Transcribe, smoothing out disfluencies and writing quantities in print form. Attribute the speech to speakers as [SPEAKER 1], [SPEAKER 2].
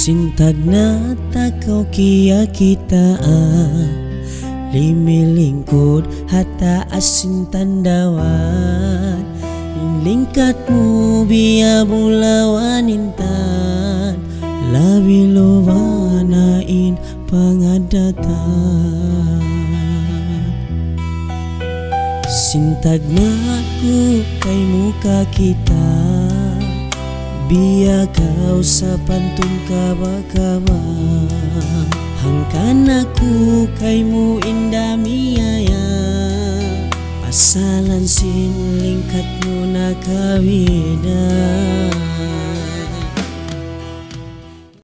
[SPEAKER 1] Sintag na takaw kiya kita limilingkod hata asin tandawan inlingkat mo biya bulawan intan labi lowanain pangadatan. Sintag na aku kay muka kita biya kau sa pantun kaba-kaba hangkan aku kay mu indah miyaya asalan sinlingkat mo nakawida.